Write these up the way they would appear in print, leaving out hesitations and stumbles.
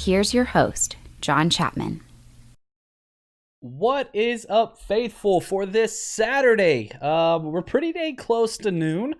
here's your host, John Chapman. What is up, faithful, for this Saturday? We're pretty dang close to noon.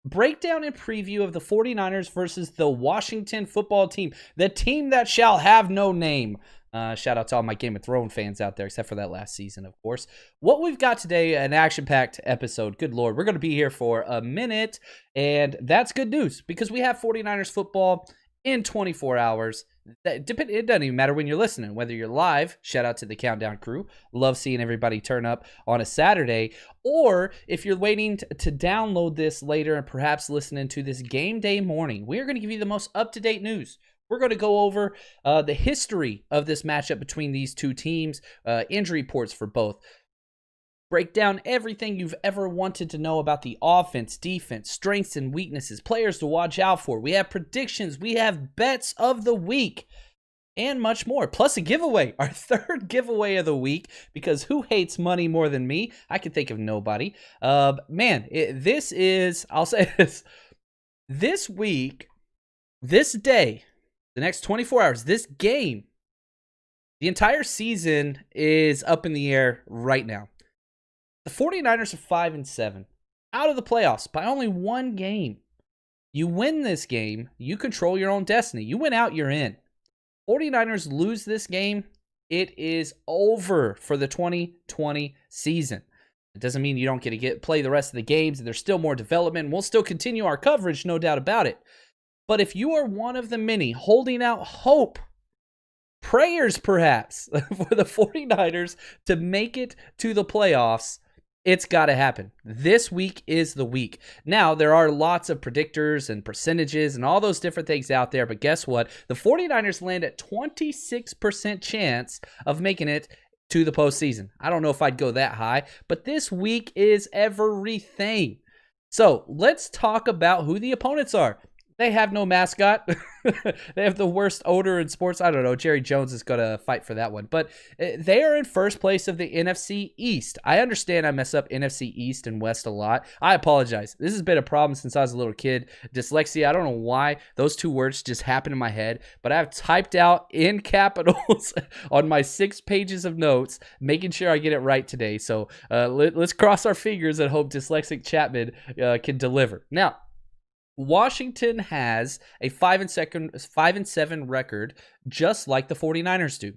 Breakdown and preview of the 49ers versus the Washington football team, the team that shall have no name. Shout out to all my Game of Thrones fans out there, except for that last season, of course. What we've got today, an action-packed episode. Good Lord, we're going to be here for a minute, and that's good news because we have 49ers football in 24 hours. It doesn't even matter when you're listening, whether you're live, shout out to the Countdown crew, love seeing everybody turn up on a Saturday, or if you're waiting to download this later and perhaps listening to this game day morning, we're going to give you the most up-to-date news. We're going to go over the history of this matchup between these two teams, injury reports for both. Break down everything you've ever wanted to know about the offense, defense, strengths and weaknesses, players to watch out for. We have predictions, we have bets of the week, and much more. Plus a giveaway, our third giveaway of the week, because who hates money more than me? I can think of nobody. I'll say this week, this day, the next 24 hours, this game, the entire season is up in the air right now. The 49ers are 5-7, out of the playoffs by only one game. You win this game, you control your own destiny. You win out, you're in. 49ers lose this game, it is over for the 2020 season. It doesn't mean you don't get to play the rest of the games. There's still more development. We'll still continue our coverage, no doubt about it. But if you are one of the many holding out hope, prayers perhaps, for the 49ers to make it to the playoffs, it's got to happen. This week is the week. Now, there are lots of predictors and percentages and all those different things out there, but guess what? The 49ers land at 26% chance of making it to the postseason. I don't know if I'd go that high, but this week is everything. So let's talk about who the opponents are. They have no mascot. They have the worst odor in sports. I don't know. Jerry Jones is going to fight for that one. But they are in first place of the NFC East. I understand I mess up NFC East and West a lot. I apologize. This has been a problem since I was a little kid. Dyslexia, I don't know why those two words just happen in my head. But I've typed out in capitals on my 6 pages of notes, making sure I get it right today. So let's cross our fingers and hope dyslexic Chapman can deliver. Now, Washington has a 5-7 record, just like the 49ers do.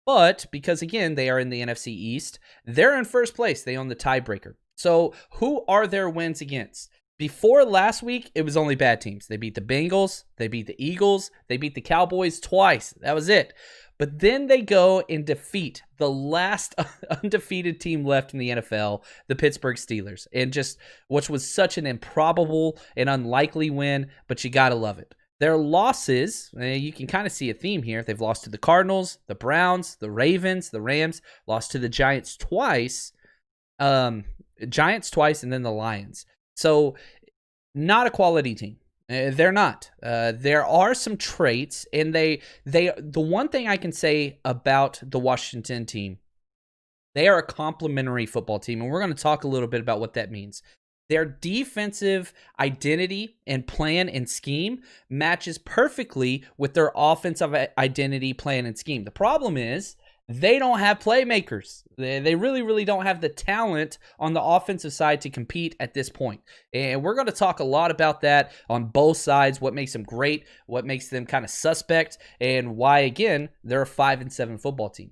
But because, again, they are in the NFC East, they're in first place. They own the tiebreaker. So who are their wins against? Before last week, it was only bad teams. They beat the Bengals, they beat the Eagles, they beat the Cowboys twice. That was it. But then they go and defeat the last undefeated team left in the NFL, the Pittsburgh Steelers, and just which was such an improbable and unlikely win, but you got to love it. Their losses, you can kind of see a theme here. They've lost to the Cardinals, the Browns, the Ravens, the Rams, lost to the Giants twice, and then the Lions. So not a quality team. They're not. There are some traits, and the one thing I can say about the Washington team, they are a complementary football team, and we're going to talk a little bit about what that means. Their defensive identity and plan and scheme matches perfectly with their offensive identity, plan, and scheme. The problem is they don't have playmakers. They really, really don't have the talent on the offensive side to compete at this point. And we're going to talk a lot about that on both sides, what makes them great, what makes them kind of suspect, and why, again, they're a 5-7 football team.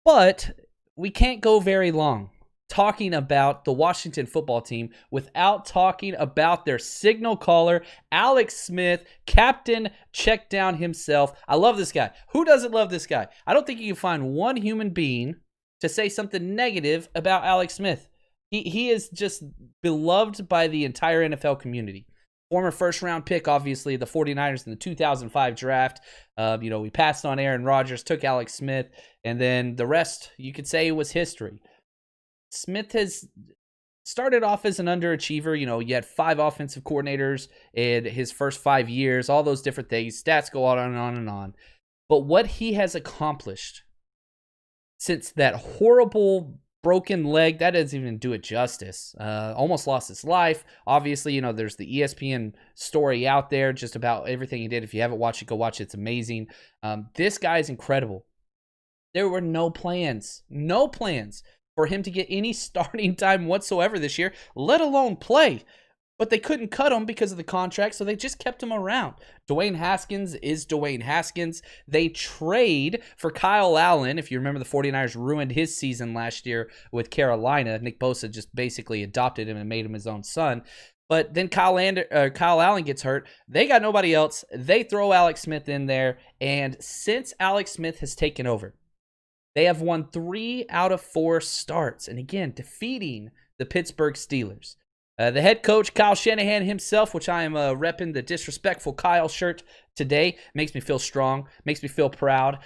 But we can't go very long talking about the Washington football team without talking about their signal caller, Alex Smith, Captain Checkdown himself. I love this guy. Who doesn't love this guy? I don't think you can find one human being to say something negative about Alex Smith. He is just beloved by the entire NFL community. Former first-round pick, obviously, the 49ers in the 2005 draft. We passed on Aaron Rodgers, took Alex Smith, and then the rest, you could say, was history. Smith has started off as an underachiever. You had 5 offensive coordinators in his first 5 years, all those different things. Stats go on and on and on. But what he has accomplished since that horrible broken leg. That doesn't even do it justice. Almost lost his life. Obviously, there's the ESPN story out there just about everything he did. If you haven't watched it, go watch it. It's amazing. This guy is incredible. There were no plans for him to get any starting time whatsoever this year, let alone play. But they couldn't cut him because of the contract, so they just kept him around. Dwayne Haskins is Dwayne Haskins. They trade for Kyle Allen. If you remember, the 49ers ruined his season last year with Carolina. Nick Bosa just basically adopted him and made him his own son. But then Kyle Allen gets hurt. They got nobody else. They throw Alex Smith in there. And since Alex Smith has taken over, they have won 3 out of 4 starts. And again, defeating the Pittsburgh Steelers. The head coach, Kyle Shanahan himself, which I am repping the disrespectful Kyle shirt today, makes me feel strong, makes me feel proud.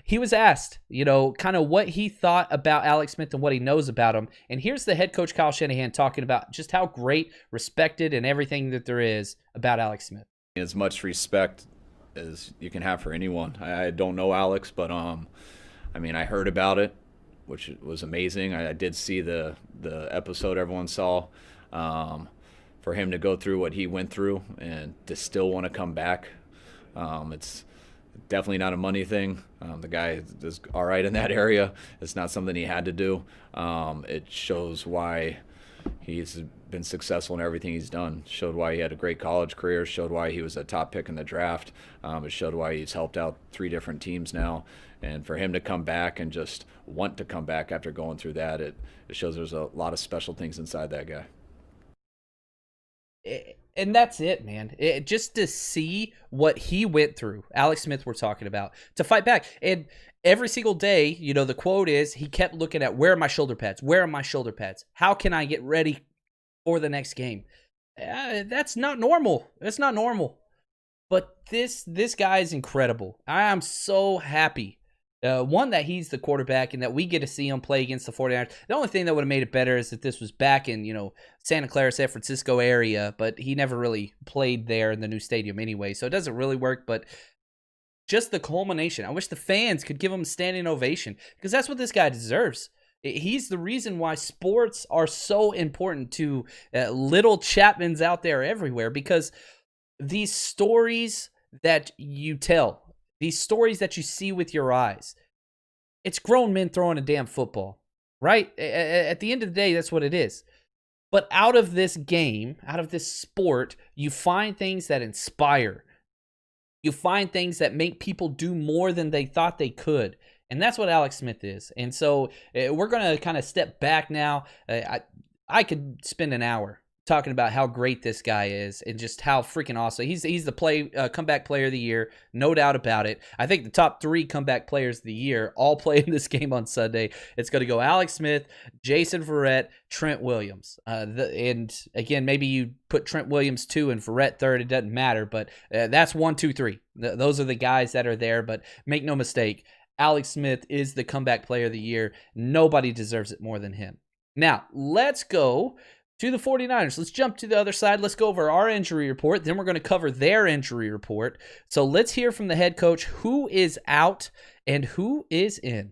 He was asked, kind of what he thought about Alex Smith and what he knows about him. And here's the head coach, Kyle Shanahan, talking about just how great, respected, and everything that there is about Alex Smith. As much respect as you can have for anyone. I don't know Alex, but I heard about it, which was amazing. I did see the episode everyone saw. For him to go through what he went through and to still want to come back, it's definitely not a money thing. The guy is all right in that area. It's not something he had to do. It shows why he's been successful in everything he's done. Showed why he had a great college career. Showed why he was a top pick in the draft. It showed why he's helped out 3 different teams now. And for him to come back and just want to come back after going through that, it shows there's a lot of special things inside that guy. And that's it, man. Just to see what he went through, Alex Smith we're talking about, to fight back. And every single day, the quote is, he kept looking at, where are my shoulder pads? Where are my shoulder pads? How can I get ready for the next game? That's not normal. That's not normal. But this guy is incredible. I am so happy. One, that he's the quarterback and that we get to see him play against the 49ers. The only thing that would have made it better is that this was back in, Santa Clara, San Francisco area, but he never really played there in the new stadium anyway, so it doesn't really work, but just the culmination. I wish the fans could give him a standing ovation because that's what this guy deserves. He's the reason why sports are so important to little Chapmans out there everywhere, because these stories that you tell, these stories that you see with your eyes, it's grown men throwing a damn football, right? At the end of the day, that's what it is. But out of this game, out of this sport, you find things that inspire. You find things that make people do more than they thought they could. And that's what Alex Smith is. And so we're going to kind of step back now. I could spend an hour talking about how great this guy is and just how freaking awesome. He's the comeback player of the year, no doubt about it. I think the top 3 comeback players of the year all play in this game on Sunday. It's going to go Alex Smith, Jason Verrett, Trent Williams. And again, maybe you put Trent Williams 2 and Verrett 3rd. It doesn't matter, but that's 1, 2, 3. Those are the guys that are there, but make no mistake, Alex Smith is the comeback player of the year. Nobody deserves it more than him. Now, let's go to the 49ers. Let's jump to the other side. Let's go over our injury report. Then we're going to cover their injury report. So let's hear from the head coach who is out and who is in.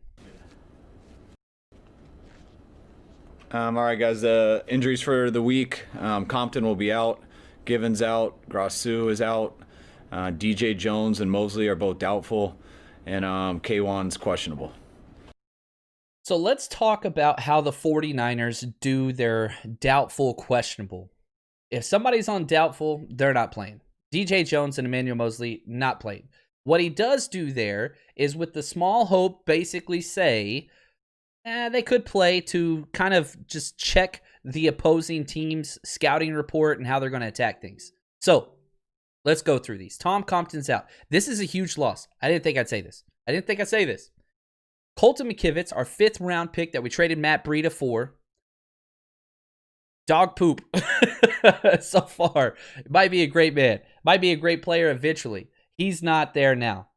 All right, guys. Injuries for the week. Compton will be out. Givens out. Grossu is out. DJ Jones and Mosley are both doubtful. And K1's questionable. So let's talk about how the 49ers do their doubtful, questionable. If somebody's on doubtful, they're not playing. DJ Jones and Emmanuel Mosley, not playing. What he does do there is, with the small hope, basically say they could play to kind of just check the opposing team's scouting report and how they're going to attack things. So let's go through these. Tom Compton's out. This is a huge loss. I didn't think I'd say this. Colton McKivitz, our 5th round pick that we traded Matt Breida for. Dog poop so far. Might be a great man. Might be a great player eventually. He's not there now.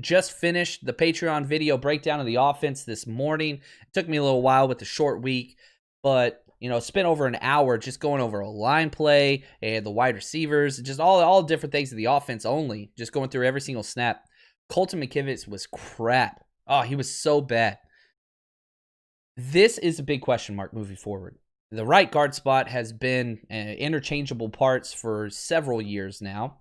Just finished the Patreon video breakdown of the offense this morning. It took me a little while with the short week, but spent over an hour just going over a line play and the wide receivers, just all different things of the offense only, just going through every single snap. Colton McKivitz was crap. Oh, he was so bad. This is a big question mark moving forward. The right guard spot has been interchangeable parts for several years now.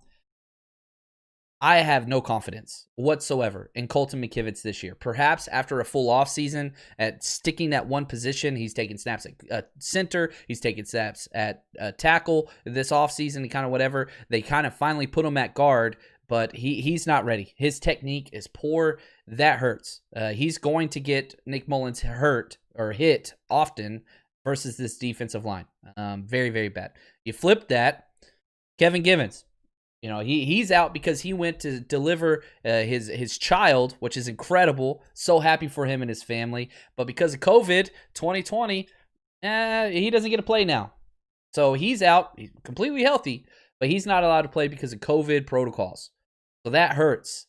I have no confidence whatsoever in Colton McKivitz this year. Perhaps after a full offseason at sticking at one position, he's taking snaps at center, he's taking snaps at tackle this offseason, kind of whatever. They kind of finally put him at guard, but he's not ready. His technique is poor. That hurts. He's going to get Nick Mullins hit often versus this defensive line. Very, very bad. You flip that, Kevin Givens. He's out because he went to deliver his child, which is incredible. So happy for him and his family. But because of COVID 2020, he doesn't get to play now. So he's out. He's completely healthy, but he's not allowed to play because of COVID protocols. So that hurts.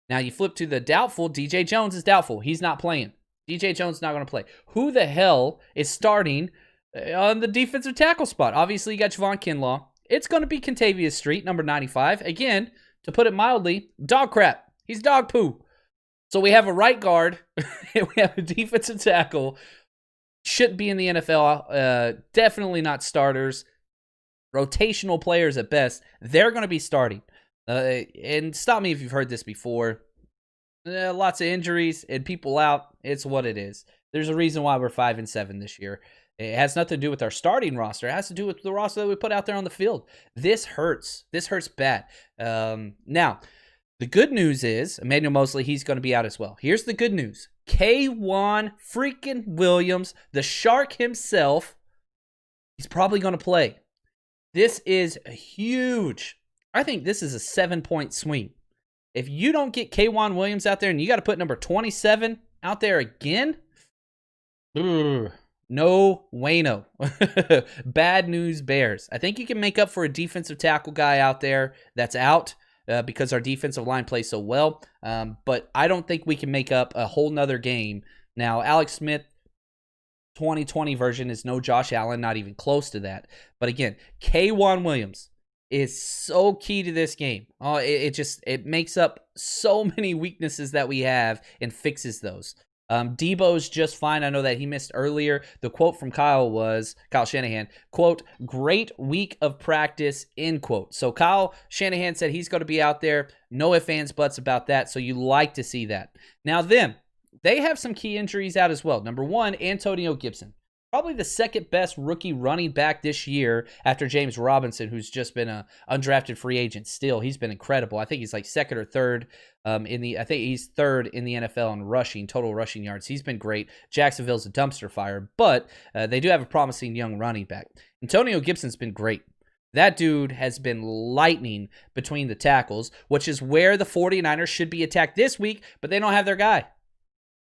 Now you flip to the doubtful. DJ Jones is doubtful. He's not playing. DJ Jones is not going to play. Who the hell is starting on the defensive tackle spot? Obviously, you got Javon Kinlaw. It's going to be Contavious Street, number 95. Again, to put it mildly, dog crap. He's dog poo. So we have a right guard. We have a defensive tackle. Shouldn't be in the NFL. Definitely not starters. Rotational players at best. They're going to be starting. And stop me if you've heard this before. Lots of injuries and people out. It's what it is. There's a reason why we're 5-7 this year. It has nothing to do with our starting roster. It has to do with the roster that we put out there on the field. This hurts. This hurts bad. Now, the good news is Emmanuel Mosley, he's going to be out as well. Here's the good news. K'Waun freaking Williams, the Shark himself, he's probably going to play. This is huge. I think this is a 7-point swing. If you don't get K'Waun Williams out there and you got to put number 27 out there again, no bueno. Bad news bears. I think you can make up for a defensive tackle guy out there that's out because our defensive line plays so well. But I don't think we can make up a whole nother game. Now, Alex Smith, 2020 version is no Josh Allen, not even close to that. But again, K'Waun Williams is so key to this game. It makes up so many weaknesses that we have and fixes those. Deebo's just fine. I know that he missed earlier. The quote from Kyle Shanahan, quote, "Great week of practice," end quote. So Kyle Shanahan said he's going to be out there. No ifs, ands, buts about that. So you like to see that. Now they have some key injuries out as well. Number one, Antonio Gibson. Probably the second best rookie running back this year after James Robinson, who's just been an undrafted free agent. Still, he's been incredible. I think he's like second or third I think he's third in the NFL in rushing, total rushing yards. He's been great. Jacksonville's a dumpster fire, but they do have a promising young running back. Antonio Gibson's been great. That dude has been lightning between the tackles, which is where the 49ers should be attacked this week, but they don't have their guy.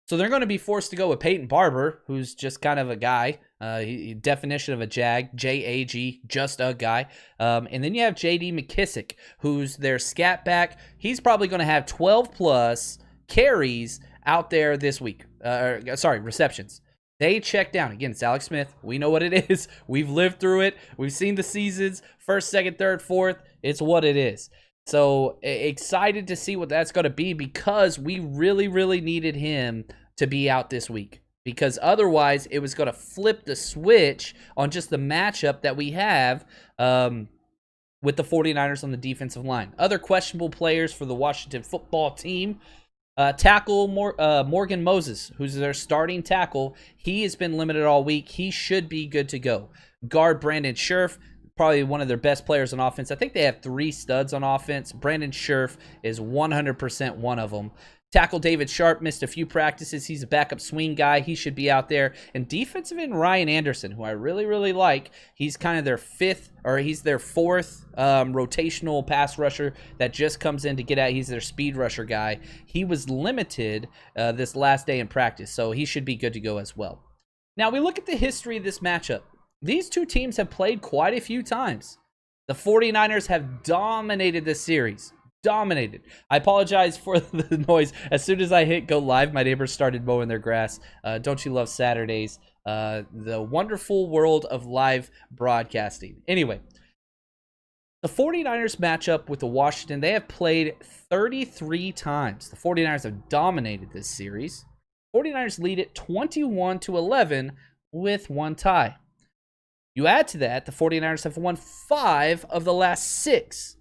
So they're going to be forced to go with Peyton Barber, who's just kind of a guy. Definition of a jag, J-A-G, just a guy. And then you have J.D. McKissick, who's their scat back. He's probably going to have 12-plus carries out there this week. Receptions. They check down. Again, it's Alex Smith. We know what it is. We've lived through it. We've seen the seasons. First, second, third, fourth. It's what it is. So excited to see what that's going to be because we really, really needed him to be out this week. Because otherwise, it was going to flip the switch on just the matchup that we have with the 49ers on the defensive line. Other questionable players for the Washington football team. Tackle Morgan Moses, who's their starting tackle. He has been limited all week. He should be good to go. Guard Brandon Scherf, probably one of their best players on offense. I think they have 3 studs on offense. Brandon Scherf is 100% one of them. Tackle David Sharp missed a few practices. He's a backup swing guy. He should be out there. And defensive end Ryan Anderson, who I really, really like. He's kind of their fourth rotational pass rusher that just comes in to get at. He's their speed rusher guy. He was limited this last day in practice, so he should be good to go as well. Now, we look at the history of this matchup. These two teams have played quite a few times. The 49ers have dominated this series. Dominated. I apologize for the noise. As soon as I hit go live, my neighbors started mowing their grass. Don't you love Saturdays? The wonderful world of live broadcasting. Anyway, the 49ers match up with the Washington. They have played 33 times. The 49ers have dominated this series. 49ers lead it 21-11 with one tie. You add to that, the 49ers have won 5 of the last 6,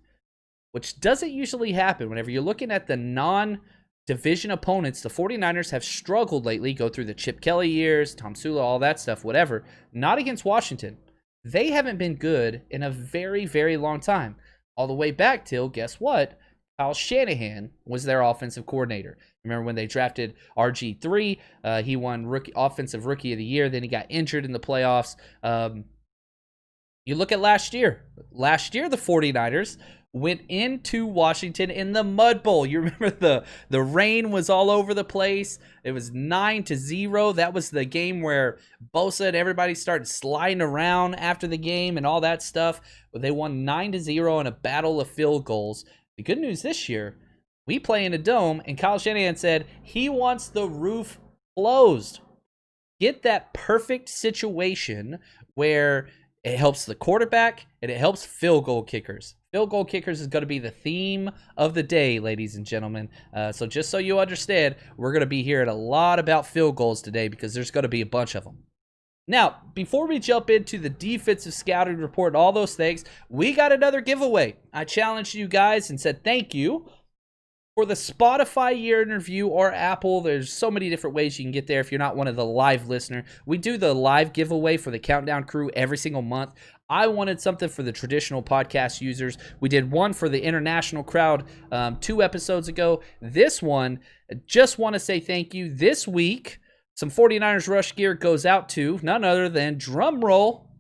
which doesn't usually happen. Whenever you're looking at the non-division opponents, the 49ers have struggled lately. Go through the Chip Kelly years, Tom Sula, all that stuff, whatever. Not against Washington. They haven't been good in a very, very long time. All the way back till, guess what? Kyle Shanahan was their offensive coordinator. Remember when they drafted RG3? He won offensive rookie of the year. Then he got injured in the playoffs. You look at last year. Last year, the 49ers went into Washington in the Mud Bowl. You remember the rain was all over the place. It was 9-0. That was the game where Bosa and everybody started sliding around after the game and all that stuff. But they won 9-0 in a battle of field goals. The good news this year, we play in a dome, and Kyle Shanahan said he wants the roof closed. Get that perfect situation where it helps the quarterback and it helps field goal kickers. Field goal kickers is going to be the theme of the day, ladies and gentlemen. So just so you understand, we're going to be hearing a lot about field goals today because there's going to be a bunch of them. Now, before we jump into the defensive scouting report and all those things, we got another giveaway. I challenged you guys and said thank you for the Spotify year in review or Apple. There's so many different ways you can get there if you're not one of the live listener. We do the live giveaway for the Countdown crew every single month. I wanted something for the traditional podcast users. We did one for the international crowd 2 episodes ago. This one, just want to say thank you. This week, some 49ers Rush gear goes out to none other than, drum roll,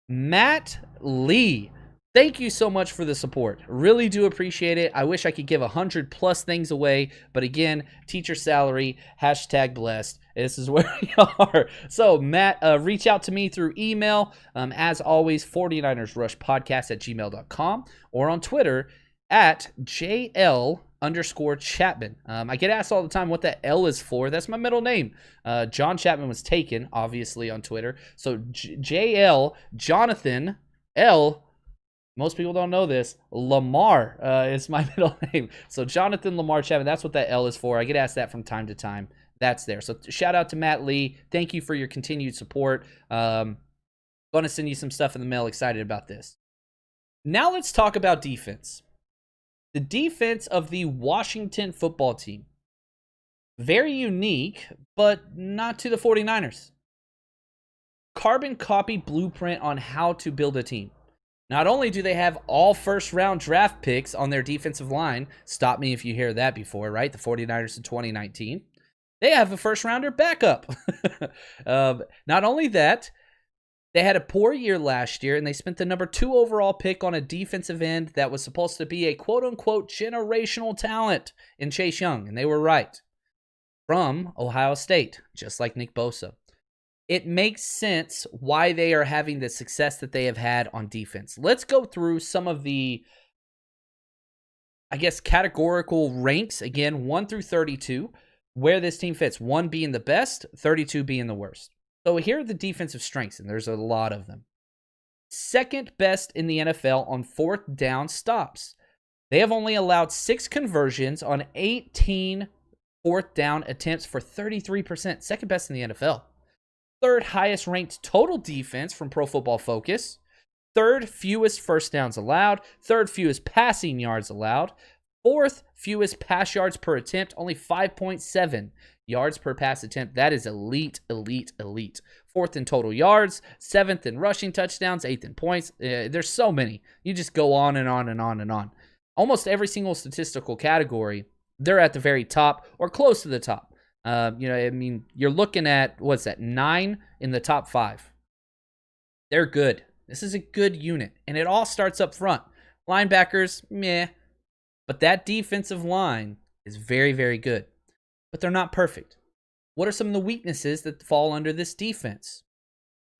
Matt Lee. Thank you so much for the support. Really do appreciate it. I wish I could give 100+ things away, but again, teacher salary, #blessed. This is where we are. So, Matt, reach out to me through email. As always, 49ersrushpodcast@gmail.com or on Twitter @JL_Chapman. I get asked all the time what that L is for. That's my middle name. John Chapman was taken, obviously, on Twitter. So JL, Jonathan, L, most people don't know this, Lamar is my middle name. So Jonathan Lamar Chapman, that's what that L is for. I get asked that from time to time. That's there. So shout out to Matt Lee. Thank you for your continued support. Going to send you some stuff in the mail. Excited about this. Now let's talk about defense. The defense of the Washington football team. Very unique, but not to the 49ers. Carbon copy blueprint on how to build a team. Not only do they have all first-round draft picks on their defensive line, stop me if you hear that before, right? The 49ers in 2019. They have a first-rounder backup. Not only that, they had a poor year last year, and they spent the number 2 overall pick on a defensive end that was supposed to be a quote-unquote generational talent in Chase Young, and they were right. From Ohio State, just like Nick Bosa. It makes sense why they are having the success that they have had on defense. Let's go through some of the, categorical ranks, again, 1 through 32, where this team fits. 1 being the best, 32 being the worst. So here are the defensive strengths, and there's a lot of them. Second best in the NFL on 4th down stops. They have only allowed 6 conversions on 18 4th down attempts for 33%. Second best in the NFL. Third highest ranked total defense from Pro Football Focus. Third fewest first downs allowed. Third fewest passing yards allowed. Fourth fewest pass yards per attempt, only 5.7 yards per pass attempt. That is elite, elite, elite. Fourth in total yards, 7th in rushing touchdowns, 8th in points. There's so many. You just go on and on and on and on. Almost every single statistical category, they're at the very top or close to the top. You're looking at, 9 in the top 5. They're good. This is a good unit, and it all starts up front. Linebackers, meh. But that defensive line is very, very good. But they're not perfect. What are some of the weaknesses that fall under this defense?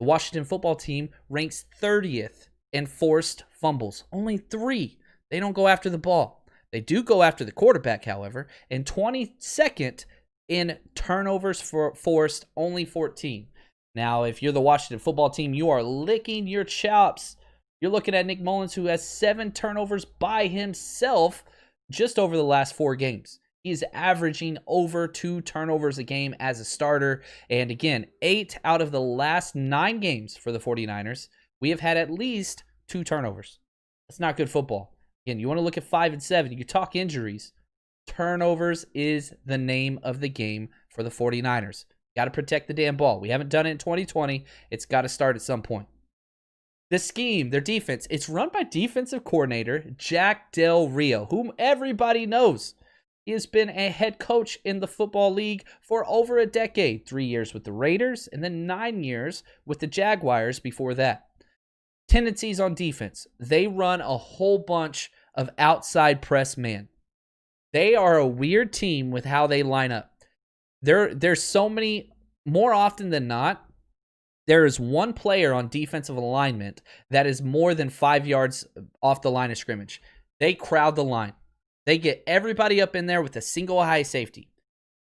The Washington football team ranks 30th in forced fumbles. Only 3. They don't go after the ball. They do go after the quarterback, however, and 22nd in turnovers forced, only 14. Now, if you're the Washington football team, you are licking your chops. You're looking at Nick Mullins, who has 7 turnovers by himself just over the last 4 games. He's averaging over 2 turnovers a game as a starter. And again, 8 out of the last 9 games for the 49ers, we have had at least 2 turnovers. That's not good football. Again, you want to look at 5 and 7. You talk injuries. Turnovers is the name of the game for the 49ers. Got to protect the damn ball. We haven't done it in 2020. It's got to start at some point. The scheme, their defense, it's run by defensive coordinator Jack Del Rio, whom everybody knows. He has been a head coach in the football league for over a decade, 3 years with the Raiders, and then 9 years with the Jaguars before that. Tendencies on defense, they run a whole bunch of outside press man. They are a weird team with how they line up. There's so many, more often than not, there is one player on defensive alignment that is more than 5 yards off the line of scrimmage. They crowd the line. They get everybody up in there with a single high safety.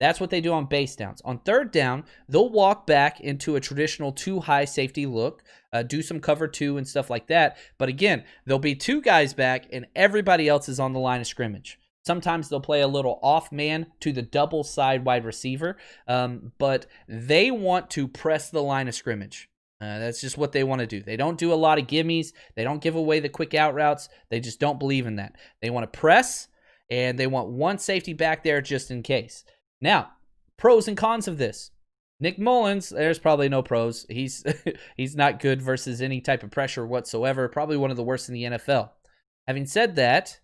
That's what they do on base downs. On third down, they'll walk back into a traditional 2 high safety look, do some cover 2 and stuff like that. But again, there'll be 2 guys back and everybody else is on the line of scrimmage. Sometimes they'll play a little off man to the double side wide receiver, but they want to press the line of scrimmage. That's just what they want to do. They don't do a lot of gimmies. They don't give away the quick out routes. They just don't believe in that. They want to press, and they want one safety back there just in case. Now, pros and cons of this. Nick Mullins, there's probably no pros. He's not good versus any type of pressure whatsoever. Probably one of the worst in the NFL. Having said that,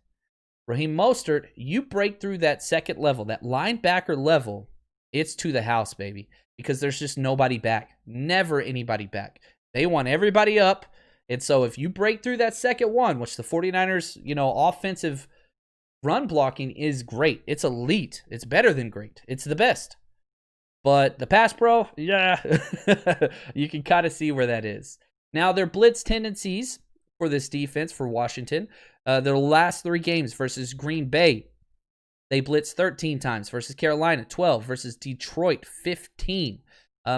Raheem Mostert, you break through that second level, that linebacker level, it's to the house, baby, because there's just nobody back. Never anybody back. They want everybody up, and so if you break through that second one, which the 49ers, offensive run blocking is great. It's elite. It's better than great. It's the best. But the pass pro, yeah, you can kind of see where that is. Now, their blitz tendencies for this defense for Washington, their last 3 games versus Green Bay, they blitzed 13 times, versus Carolina 12, versus Detroit 15.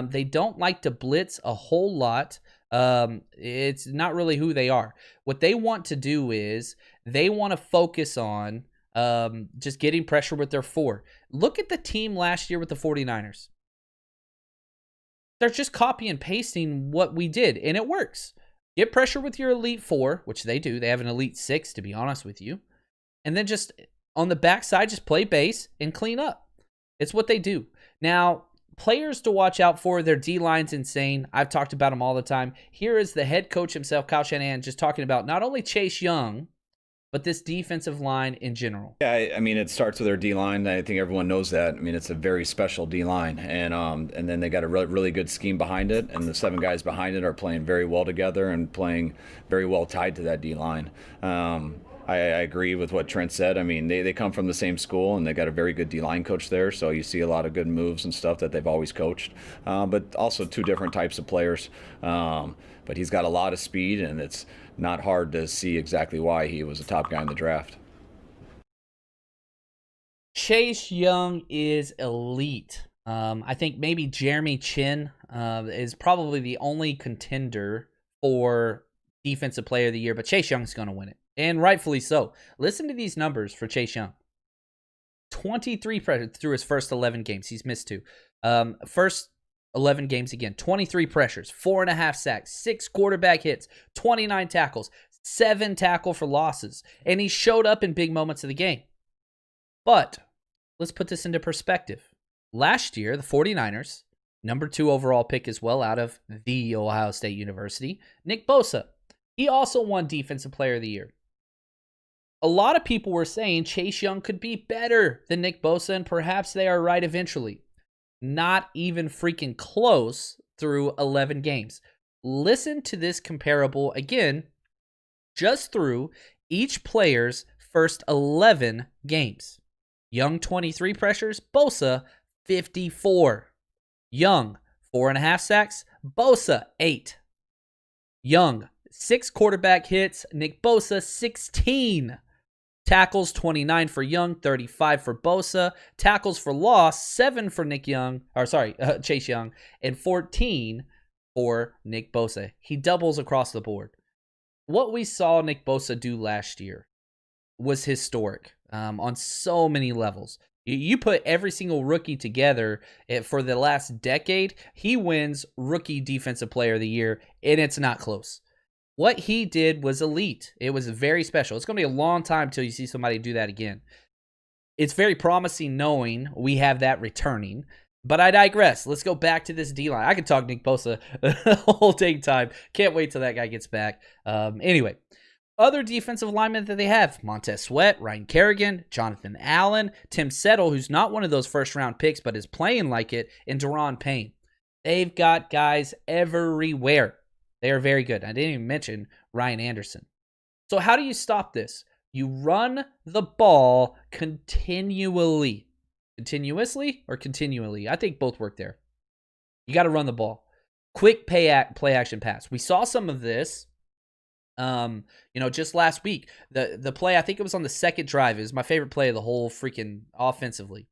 They don't like to blitz a whole lot. It's not really who they are. What they want to do is they want to focus on just getting pressure with their 4. Look at the team last year with the 49ers. They're just copy and pasting what we did, and it works. Get pressure with your elite 4, which they do. They have an elite 6, to be honest with you. And then just on the backside, just play base and clean up. It's what they do. Now, players to watch out for, their D-line's insane. I've talked about them all the time. Here is the head coach himself, Kyle Shanahan, just talking about not only Chase Young, but this defensive line in general. Yeah, I mean, it starts with their D-line. I think everyone knows that. I mean, it's a very special D-line. And then they got a really good scheme behind it, and the 7 guys behind it are playing very well together and playing very well tied to that D-line. I agree with what Trent said. I mean, they come from the same school, and they got a very good D-line coach there, so you see a lot of good moves and stuff that they've always coached. But also 2 different types of players. But he's got a lot of speed, and it's not hard to see exactly why he was a top guy in the draft. Chase Young is elite. I think maybe Jeremy Chin is probably the only contender for Defensive Player of the Year, but Chase Young's going to win it, and rightfully so. Listen to these numbers for Chase Young. 23 pressures through his first 11 games. He's missed 2. First 11 games again, 23 pressures, 4.5 sacks, 6 quarterback hits, 29 tackles, 7 tackle for losses, and he showed up in big moments of the game. But let's put this into perspective. Last year, the 49ers, number 2 overall pick as well out of the Ohio State University, Nick Bosa, he also won Defensive Player of the Year. A lot of people were saying Chase Young could be better than Nick Bosa, and perhaps they are right eventually. Not even freaking close through 11 games. Listen to this comparable again, just through each player's first 11 games. Young, 23 pressures. Bosa, 54. Young, 4.5 sacks. Bosa, 8. Young, 6 quarterback hits. Nick Bosa, 16. Tackles, 29 for Young, 35 for Bosa. Tackles for loss, 7 for Chase Young, and 14 for Nick Bosa. He doubles across the board. What we saw Nick Bosa do last year was historic on so many levels. You put every single rookie together for the last decade, he wins Rookie Defensive Player of the Year, and it's not close. What he did was elite. It was very special. It's going to be a long time until you see somebody do that again. It's very promising knowing we have that returning. But I digress. Let's go back to this D-line. I could talk Nick Bosa the whole dang time. Can't wait till that guy gets back. Anyway. Other defensive linemen that they have, Montez Sweat, Ryan Kerrigan, Jonathan Allen, Tim Settle, who's not one of those first-round picks but is playing like it, and Daron Payne. They've got guys everywhere. They are very good. I didn't even mention Ryan Anderson. So how do you stop this? You run the ball continually. Continuously or continually? I think both work there. You got to run the ball. Quick play action pass. We saw some of this. Just last week, the play, I think it was on the second drive. It was my favorite play of the whole freaking offensively.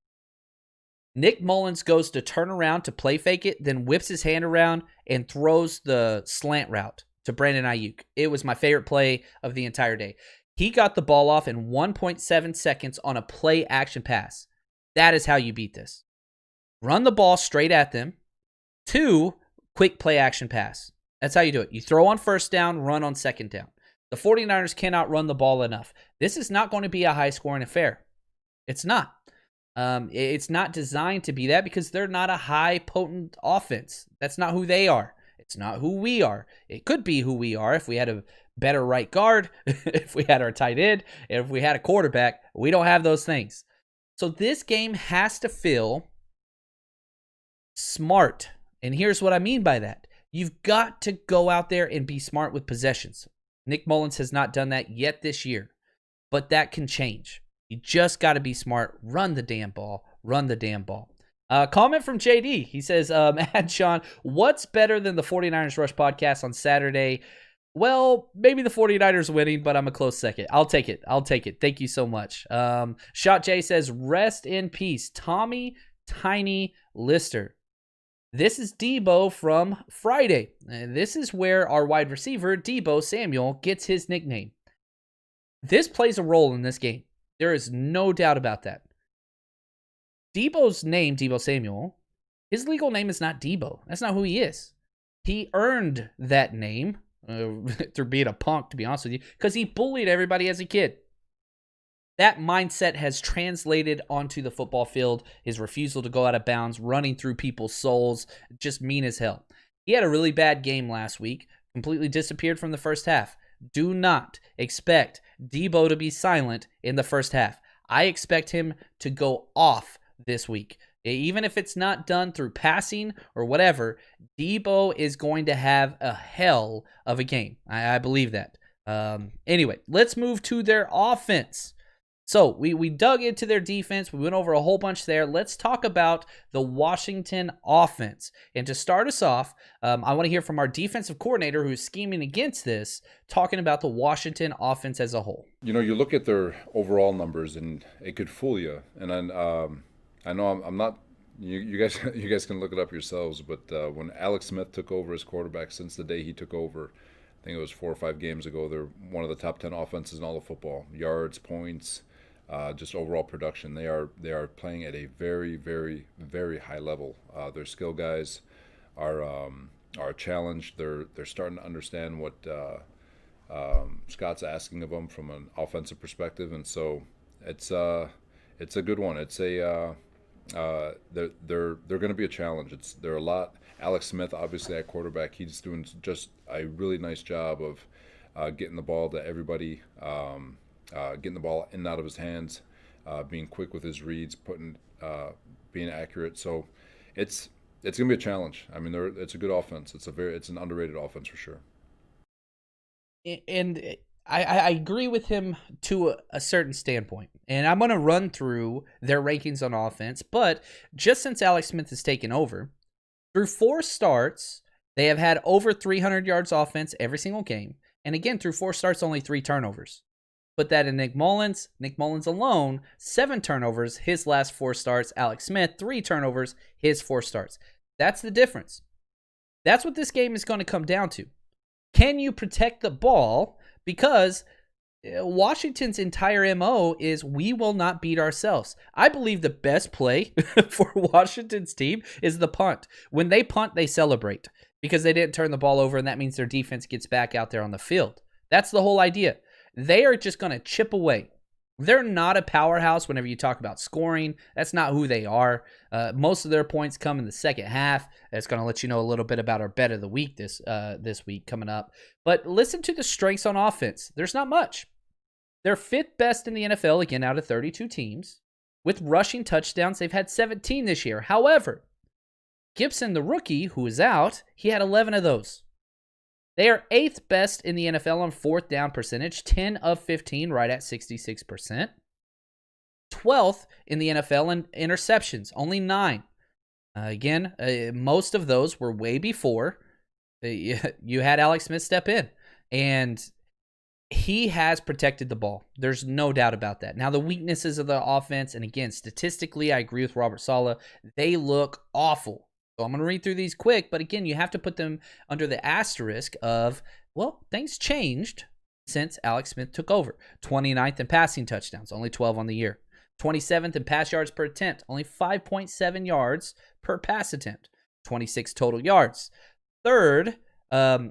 Nick Mullins goes to turn around to play fake it, then whips his hand around and throws the slant route to Brandon Ayuk. It was my favorite play of the entire day. He got the ball off in 1.7 seconds on a play action pass. That is how you beat this. Run the ball straight at them. 2, quick play action pass. That's how you do it. You throw on first down, run on second down. The 49ers cannot run the ball enough. This is not going to be a high-scoring affair. It's not. It's not designed to be that because they're not a high, potent offense. That's not who they are. It's not who we are. It could be who we are if we had a better right guard, if we had our tight end, and if we had a quarterback. We don't have those things. So this game has to feel smart. And here's what I mean by that. You've got to go out there and be smart with possessions. Nick Mullins has not done that yet this year, but that can change. You just got to be smart. Run the damn ball. Run the damn ball. Comment from JD. He says, add Sean, what's better than the 49ers Rush podcast on Saturday? Well, maybe the 49ers winning, but I'm a close second. I'll take it. Thank you so much. Shot J says, rest in peace, Tommy Tiny Lister. This is Deebo from Friday. And this is where our wide receiver, Deebo Samuel, gets his nickname. This plays a role in this game. There is no doubt about that. Deebo's name, Deebo Samuel, his legal name is not Deebo. That's not who he is. He earned that name through being a punk, to be honest with you, because he bullied everybody as a kid. That mindset has translated onto the football field. His refusal to go out of bounds, running through people's souls, just mean as hell. He had a really bad game last week, completely disappeared from the first half. Do not expect Deebo to be silent in the first half. I expect him to go off this week. Even if it's not done through passing or whatever, Deebo is going to have a hell of a game. I believe that. Anyway, let's move to their offense. So we dug into their defense. We went over a whole bunch there. Let's talk about the Washington offense. And to start us off, I want to hear from our defensive coordinator who's scheming against this, talking about the Washington offense as a whole. You know, you look at their overall numbers and it could fool you. And I know I'm not. You guys can look it up yourselves. But when Alex Smith took over as quarterback, since the day he took over, I think it was 4 or 5 games ago, they're one of the top 10 offenses in all of football. Yards, points. Just overall production, they are playing at a very, very, very high level. Their skill guys are challenged. They're starting to understand what Scott's asking of them from an offensive perspective, and so it's a good one. It's they're going to be a challenge. They're a lot. Alex Smith, obviously at quarterback, he's doing just a really nice job of getting the ball to everybody. Getting the ball in and out of his hands, being quick with his reads, being accurate. So it's gonna be a challenge. I mean, it's a good offense. It's an underrated offense for sure. And I agree with him to a certain standpoint. And I'm gonna run through their rankings on offense. But just since Alex Smith has taken over, through 4 starts, they have had over 300 yards offense every single game. And again, through 4 starts, only 3 turnovers. Put that in Nick Mullins. Nick Mullins alone, 7 turnovers, his last 4 starts. Alex Smith, 3 turnovers, his 4 starts. That's the difference. That's what this game is going to come down to. Can you protect the ball? Because Washington's entire MO is we will not beat ourselves. I believe the best play for Washington's team is the punt. When they punt, they celebrate because they didn't turn the ball over, and that means their defense gets back out there on the field. That's the whole idea. They are just going to chip away. They're not a powerhouse whenever you talk about scoring. That's not who they are. Most of their points come in the second half. That's going to let you know a little bit about our bet of the week this week coming up. But listen to the strengths on offense. There's not much. They're fifth best in the NFL, again, out of 32 teams. With rushing touchdowns, they've had 17 this year. However, Gibson, the rookie, who is out, he had 11 of those. They are eighth best in the NFL on fourth down percentage, 10 of 15, right at 66%. 12th in the NFL in interceptions, only 9. Most of those were way before you had Alex Smith step in. And he has protected the ball. There's no doubt about that. Now, the weaknesses of the offense, and again, statistically, I agree with Robert Saleh, they look awful. So I'm going to read through these quick, but again, you have to put them under the asterisk of, well, things changed since Alex Smith took over. 29th in passing touchdowns, only 12 on the year. 27th in pass yards per attempt, only 5.7 yards per pass attempt. 26 total yards. Third,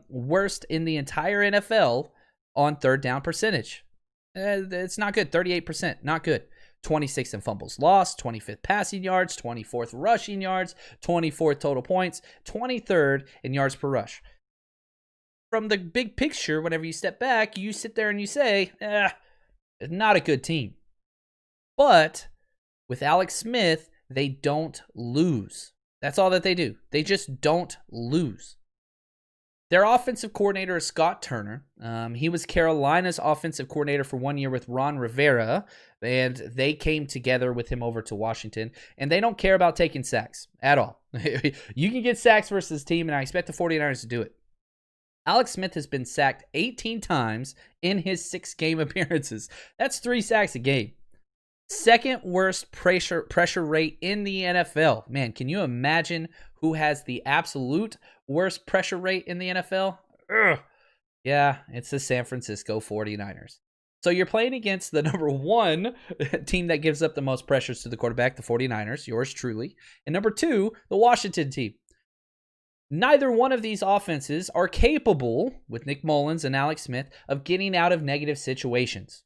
worst in the entire NFL on third down percentage. It's not good. 38%, not good. 26th in fumbles lost, 25th passing yards, 24th rushing yards, 24th total points, 23rd in yards per rush. From the big picture, whenever you step back, you sit there and you say, it's not a good team. But with Alex Smith, they don't lose. That's all that they do. They just don't lose. Their offensive coordinator is Scott Turner. He was Carolina's offensive coordinator for 1 year with Ron Rivera, and they came together with him over to Washington, and they don't care about taking sacks at all. You can get sacks versus this team, and I expect the 49ers to do it. Alex Smith has been sacked 18 times in his 6-game appearances. That's 3 sacks a game. Second worst pressure rate in the NFL. Man, can you imagine who has the absolute worst pressure rate in the NFL? Ugh. Yeah, it's the San Francisco 49ers. So you're playing against the number 1 team that gives up the most pressures to the quarterback, the 49ers, yours truly. And number 2, the Washington team. Neither one of these offenses are capable, with Nick Mullins and Alex Smith, of getting out of negative situations.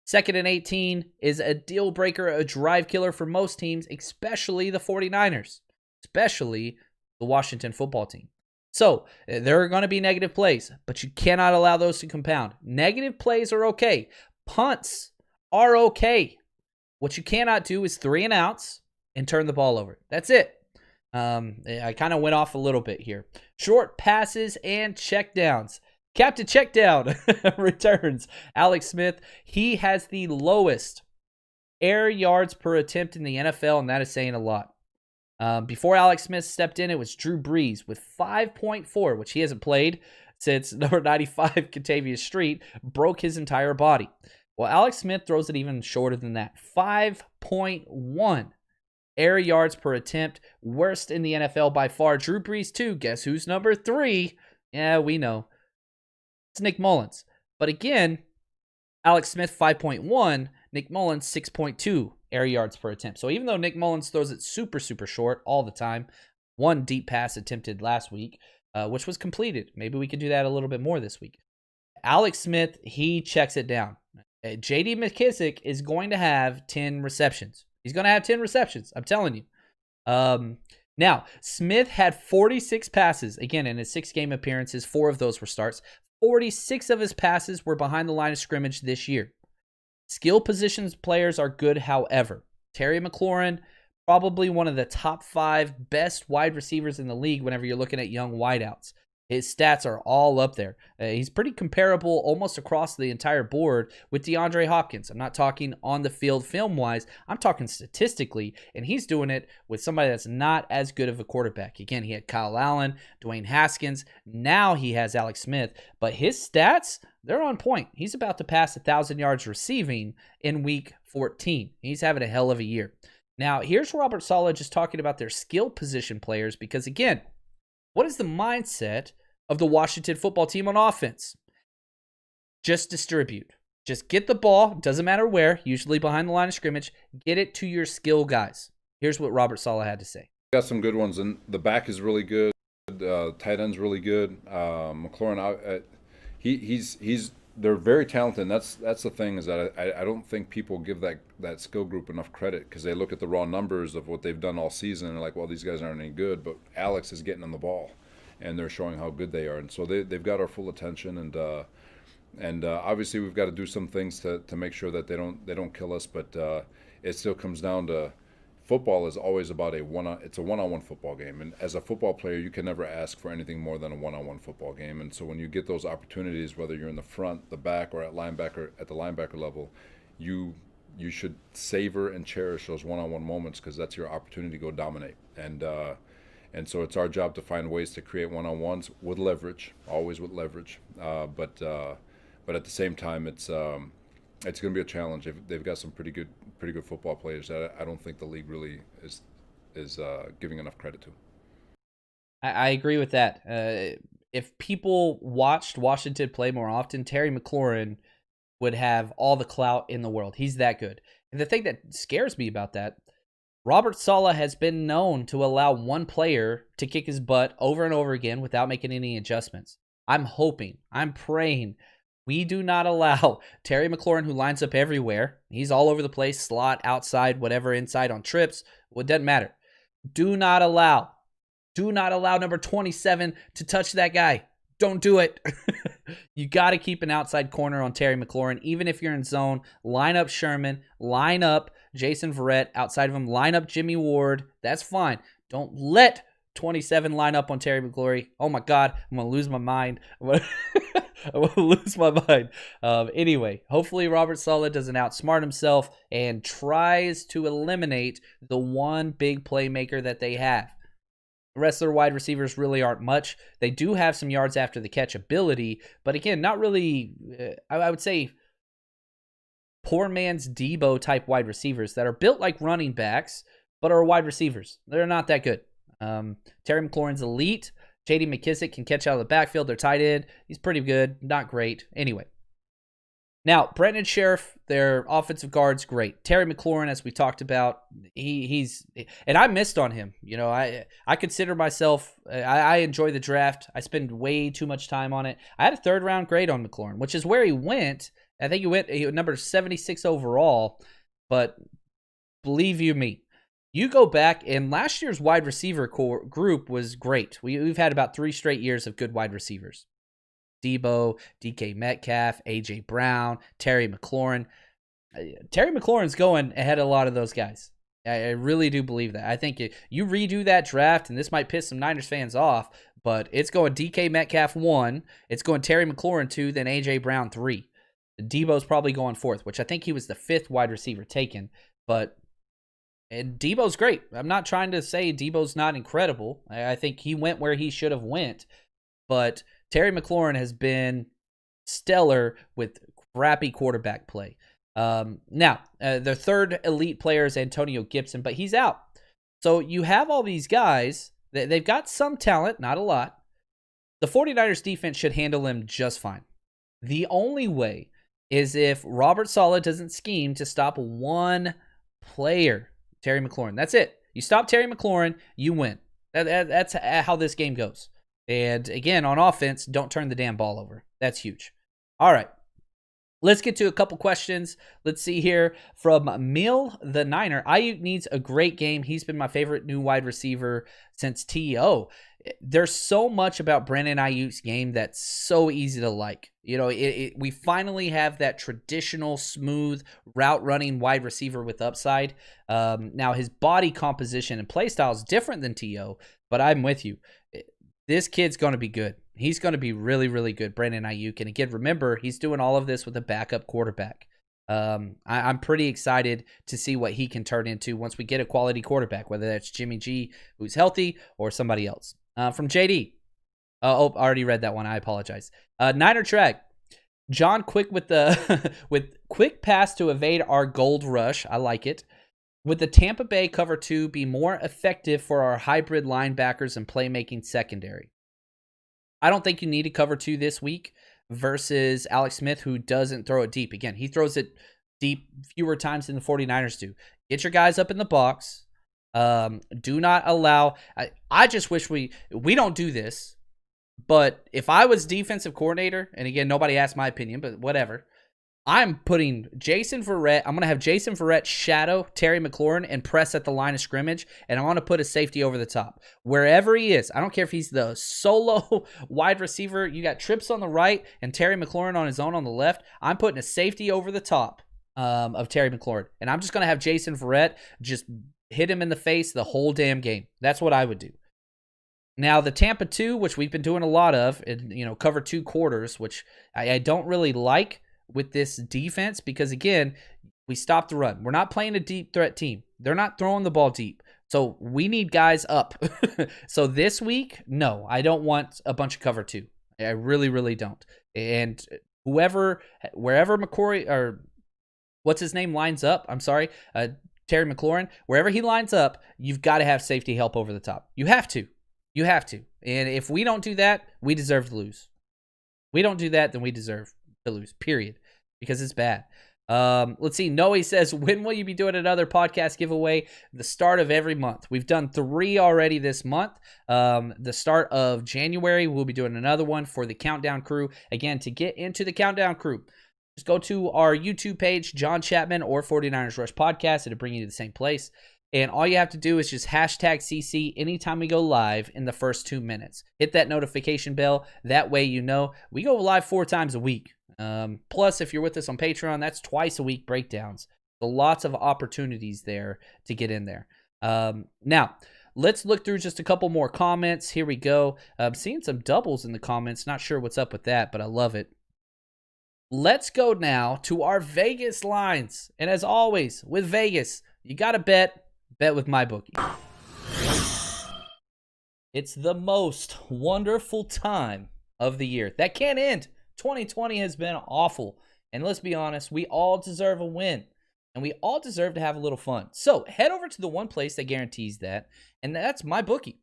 2nd and 18 is a deal breaker, a drive killer for most teams, especially the 49ers, especially the Washington football team. So there are going to be negative plays, but you cannot allow those to compound. Negative plays are okay. Punts are okay. What you cannot do is 3 and outs and turn the ball over. That's it. I kind of went off a little bit here. Short passes and checkdowns. Captain Checkdown returns. Alex Smith, he has the lowest air yards per attempt in the NFL, and that is saying a lot. Before Alex Smith stepped in, it was Drew Brees with 5.4, which he hasn't played since number 95, Kentavious Street, broke his entire body. Well, Alex Smith throws it even shorter than that. 5.1 air yards per attempt, worst in the NFL by far. Drew Brees, too. Guess who's number 3? Yeah, we know. It's Nick Mullins. But again, Alex Smith 5.1, Nick Mullins 6.2 air yards per attempt. So even though Nick Mullins throws it super, super short all the time, 1 deep pass attempted last week, which was completed. Maybe we could do that a little bit more this week. Alex Smith, he checks it down. J.D. McKissick is going to have 10 receptions. He's going to have 10 receptions, I'm telling you. Now, Smith had 46 passes, again, in his 6-game appearances. 4 of those were starts. 46 of his passes were behind the line of scrimmage this year. Skill positions players are good, however. Terry McLaurin, probably one of the top 5 best wide receivers in the league whenever you're looking at young wideouts. His stats are all up there. He's pretty comparable almost across the entire board with DeAndre Hopkins. I'm not talking on the field film-wise. I'm talking statistically, and he's doing it with somebody that's not as good of a quarterback. Again, he had Kyle Allen, Dwayne Haskins. Now he has Alex Smith, but his stats, they're on point. He's about to pass 1,000 yards receiving in week 14. He's having a hell of a year. Now, here's Robert Saleh just talking about their skill position players because, again, what is the mindset of the Washington football team on offense? Just distribute. Just get the ball, doesn't matter where, usually behind the line of scrimmage, get it to your skill guys. Here's what Robert Saleh had to say. Got some good ones, and the back is really good. Tight end's really good. McLaurin, they're very talented. And that's the thing, is that I don't think people give that skill group enough credit, because they look at the raw numbers of what they've done all season and they're like, well, these guys aren't any good. But Alex is getting them the ball, and they're showing how good they are, and so they've got our full attention. And obviously we've got to do some things to make sure that they don't kill us. But it still comes down to, football is always about it's a one-on-one football game, and as a football player, you can never ask for anything more than a one-on-one football game. And so when you get those opportunities, whether you're in the front, the back, or at the linebacker level, you should savor and cherish those one-on-one moments, because that's your opportunity to go dominate. And so it's our job to find ways to create one-on-ones with leverage, always with leverage. But at the same time, it's going to be a challenge. They've got some pretty good football players that I don't think the league really is giving enough credit to. I agree with that. If people watched Washington play more often, Terry McLaurin would have all the clout in the world. He's that good. And the thing that scares me about that, Robert Saleh has been known to allow one player to kick his butt over and over again without making any adjustments. I'm praying we do not allow Terry McLaurin, who lines up everywhere. He's all over the place, slot, outside, whatever, inside, on trips. Well, it doesn't matter. Do not allow number 27 to touch that guy. Don't do it. You got to keep an outside corner on Terry McLaurin. Even if you're in zone, line up Sherman, line up Jason Verrett. Outside of him, line up Jimmy Ward. That's fine. Don't let 27 line up on Terry McLaurin. Oh my God, I'm going to lose my mind. I'm going to lose my mind. Anyway, hopefully Robert Saleh doesn't outsmart himself and tries to eliminate the one big playmaker that they have. The rest of their wide receivers really aren't much. They do have some yards after the catch ability, but again, not really, I would say, poor man's Deebo type wide receivers that are built like running backs, but are wide receivers. They're not that good. Terry McLaurin's elite. J.D. McKissick can catch out of the backfield. They're tight end. He's pretty good. Not great. Anyway. Now, Brenton Sheriff, their offensive guard's great. Terry McLaurin, as we talked about, he's and I missed on him. You know, I consider myself, I enjoy the draft. I spend way too much time on it. I had a 3rd round grade on McLaurin, which is where he went. I think he went number 76 overall. But believe you me, you go back, and last year's wide receiver group was great. We've had about 3 straight years of good wide receivers. Deebo, DK Metcalf, A.J. Brown, Terry McLaurin. Terry McLaurin's going ahead of a lot of those guys. I really do believe that. I think you redo that draft, and this might piss some Niners fans off, but it's going DK Metcalf 1, it's going Terry McLaurin 2, then A.J. Brown 3. Deebo's probably going 4th, which I think he was the 5th wide receiver taken, and Deebo's great. I'm not trying to say Deebo's not incredible. I think he went where he should have went. But Terry McLaurin has been stellar with crappy quarterback play. Now, their 3rd elite player is Antonio Gibson, but he's out. So you have all these guys. They've got some talent, not a lot. The 49ers defense should handle him just fine. The only way is if Robert Saleh doesn't scheme to stop one player. Terry McLaurin. That's it. You stop Terry McLaurin, you win. That's how this game goes. And again, on offense, don't turn the damn ball over. That's huge. All right. Let's get to a couple questions. Let's see here from Mill the Niner. Ayuk needs a great game. He's been my favorite new wide receiver since T.O. There's so much about Brandon Ayuk's game that's so easy to like. You know, we finally have that traditional, smooth, route-running wide receiver with upside. Now, his body composition and play style is different than T.O., but I'm with you. This kid's going to be good. He's going to be really, really good, Brandon Ayuk. And again, remember, he's doing all of this with a backup quarterback. I'm pretty excited to see what he can turn into once we get a quality quarterback, whether that's Jimmy G, who's healthy, or somebody else. From JD. I already read that one. I apologize. Niner track. John Quick with the with quick pass to evade our gold rush. I like it. Would the Tampa Bay cover 2 be more effective for our hybrid linebackers and playmaking secondary? I don't think you need to cover 2 this week. versus Alex Smith, who doesn't throw it deep. Again, he throws it deep fewer times than the 49ers do. Get your guys up in the box. Do not allow. I just wish we don't do this. But if I was defensive coordinator, and again, nobody asked my opinion, but whatever, I'm putting Jason Verrett. I'm going to have Jason Verrett shadow Terry McLaurin and press at the line of scrimmage, and I want to put a safety over the top. Wherever he is, I don't care if he's the solo wide receiver. You got trips on the right and Terry McLaurin on his own on the left. I'm putting a safety over the top of Terry McLaurin, and I'm just going to have Jason Verrett just hit him in the face the whole damn game. That's what I would do. Now, the Tampa 2, which we've been doing a lot of, and, cover 2 quarters, which I don't really like with this defense because, again, we stopped the run. We're not playing a deep threat team. They're not throwing the ball deep. So we need guys up. So this week, no, I don't want a bunch of cover 2. I really, really don't. And wherever McCory, or what's his name, lines up, Terry McLaurin, wherever he lines up, you've got to have safety help over the top. You have to. You have to. And if we don't do that, we deserve to lose. We don't do that, then we deserve to lose, period. Because it's bad. Let's see. Noe says, when will you be doing another podcast giveaway? The start of every month. We've done 3 already this month. The start of January, we'll be doing another one for the Countdown Crew. Again, to get into the Countdown Crew, just go to our YouTube page, John Chapman or 49ers Rush Podcast. It'll bring you to the same place. And all you have to do is just hashtag CC anytime we go live in the first 2 minutes. Hit that notification bell. That way you know we go live 4 times a week. Plus, if you're with us on Patreon, that's twice a week breakdowns. So lots of opportunities there to get in there. Now, let's look through just a couple more comments. Here we go. I'm seeing some doubles in the comments. Not sure what's up with that, but I love it. Let's go now to our Vegas lines. And as always, with Vegas, you got to bet with MyBookie. It's the most wonderful time of the year. That can't end. 2020 has been awful. And let's be honest, we all deserve a win. And we all deserve to have a little fun. So head over to the one place that guarantees that, and that's MyBookie.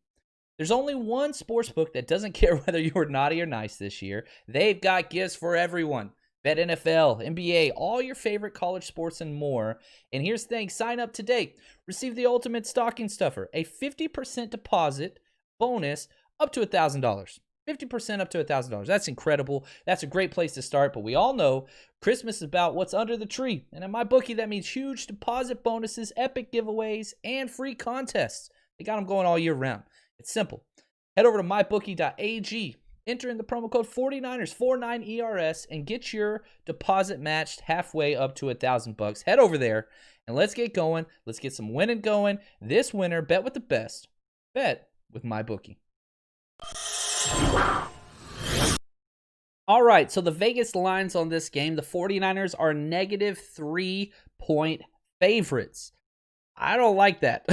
There's only one sportsbook that doesn't care whether you were naughty or nice this year. They've got gifts for everyone. Bet NFL, NBA, all your favorite college sports and more. And here's the thing, sign up today. Receive the ultimate stocking stuffer, a 50% deposit bonus up to $1,000. 50% up to $1,000. That's incredible. That's a great place to start. But we all know Christmas is about what's under the tree. And at MyBookie, that means huge deposit bonuses, epic giveaways, and free contests. They got them going all year round. It's simple. Head over to mybookie.ag. Enter in the promo code 49ers, 49ERS, and get your deposit matched halfway up to $1,000. Head over there and let's get going. Let's get some winning going. This winter, bet with the best. Bet with MyBookie. All right, so the Vegas lines on this game, the 49ers are -3-point favorites. I don't like that.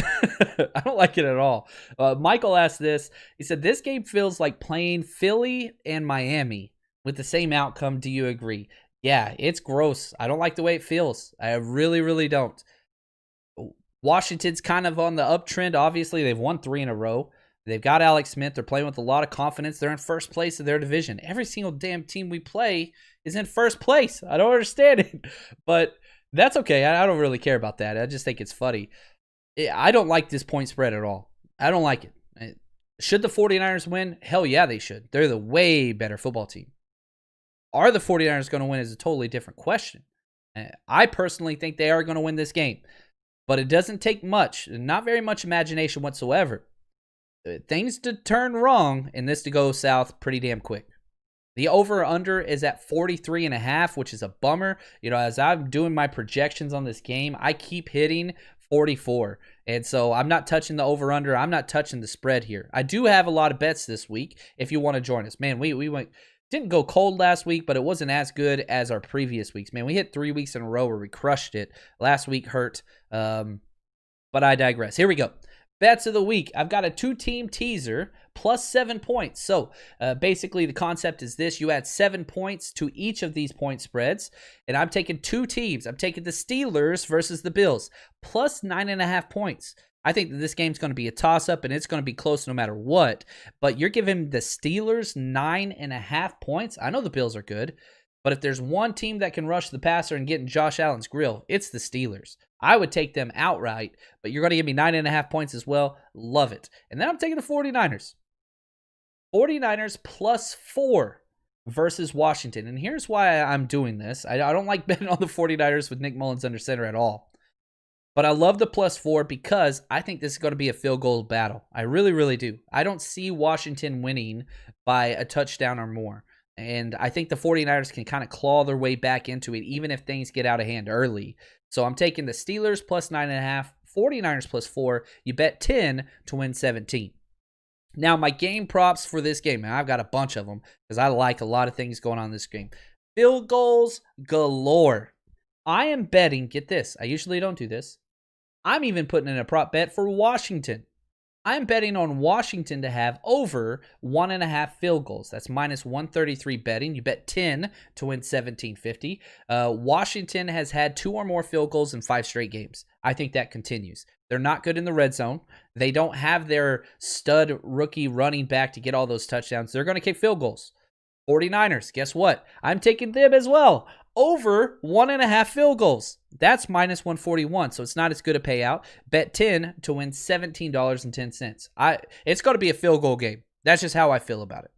I don't like it at all. Michael asked this. He said, this game feels like playing Philly and Miami with the same outcome. Do you agree? Yeah, it's gross. I don't like the way it feels. I really, really don't. Washington's kind of on the uptrend. Obviously, they've won 3 in a row. They've got Alex Smith. They're playing with a lot of confidence. They're in first place of their division. Every single damn team we play is in first place. I don't understand it. But that's okay. I don't really care about that. I just think it's funny. I don't like this point spread at all. I don't like it. Should the 49ers win? Hell yeah, they should. They're the way better football team. Are the 49ers going to win is a totally different question. I personally think they are going to win this game. But it doesn't take much, not very much imagination whatsoever. Things to turn wrong and this to go south pretty damn quick. The over-under is at 43.5, which is a bummer. As I'm doing my projections on this game, I keep hitting 44. And so I'm not touching the over-under. I'm not touching the spread here. I do have a lot of bets this week if you want to join us. Man, we didn't go cold last week, but it wasn't as good as our previous weeks. Man, we hit 3 weeks in a row where we crushed it. Last week hurt, but I digress. Here we go. Bets of the week. I've got a 2-team teaser plus 7 points. So basically the concept is this. You add 7 points to each of these point spreads. And I'm taking 2 teams. I'm taking the Steelers versus the Bills plus 9.5 points. I think that this game's going to be a toss-up, and it's going to be close no matter what. But you're giving the Steelers 9.5 points. I know the Bills are good, but if there's one team that can rush the passer and get in Josh Allen's grill, it's the Steelers. I would take them outright, but you're going to give me 9.5 points as well. Love it. And then I'm taking the 49ers. 49ers +4 versus Washington. And here's why I'm doing this. I don't like betting on the 49ers with Nick Mullins under center at all. But I love the +4 because I think this is going to be a field goal battle. I really, really do. I don't see Washington winning by a touchdown or more. And I think the 49ers can kind of claw their way back into it, even if things get out of hand early. So I'm taking the Steelers +9.5, 49ers +4. You bet 10 to win 17. Now, my game props for this game, and I've got a bunch of them because I like a lot of things going on in this game. Field goals galore. I am betting, get this, I usually don't do this. I'm even putting in a prop bet for Washington. I'm betting on Washington to have over 1.5 field goals. That's -133 betting. You bet 10 to win 1750. Washington has had 2 or more field goals in 5 straight games. I think that continues. They're not good in the red zone. They don't have their stud rookie running back to get all those touchdowns. They're going to kick field goals. 49ers, guess what? I'm taking them as well. Over 1.5 field goals. That's -141, so it's not as good a payout. Bet 10 to win $17.10. It's going to be a field goal game. That's just how I feel about it.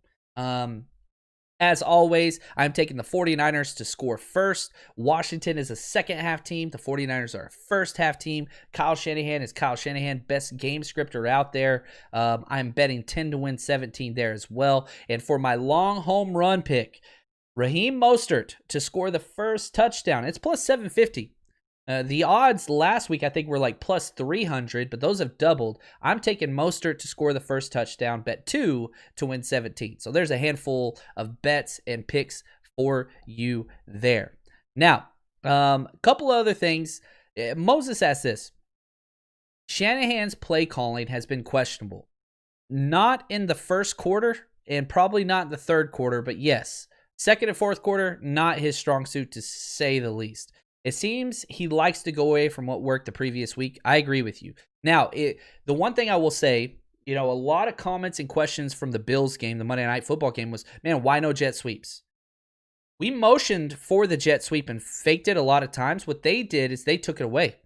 As always, I'm taking the 49ers to score first. Washington is a second-half team. The 49ers are a first-half team. Kyle Shanahan is Kyle Shanahan, best game scripter out there. I'm betting 10 to win 17 there as well. And for my long home run pick, Raheem Mostert to score the first touchdown. It's +750. The odds last week, I think, were like +300, but those have doubled. I'm taking Mostert to score the first touchdown, bet 2 to win 17. So there's a handful of bets and picks for you there. Now, a couple other things. Moses asked this. Shanahan's play calling has been questionable. Not in the first quarter and probably not in the third quarter, but yes. Second and fourth quarter, not his strong suit to say the least. It seems he likes to go away from what worked the previous week. I agree with you. Now, the one thing I will say, a lot of comments and questions from the Bills game, the Monday Night Football game was, man, why no jet sweeps? We motioned for the jet sweep and faked it a lot of times. What they did is they took it away.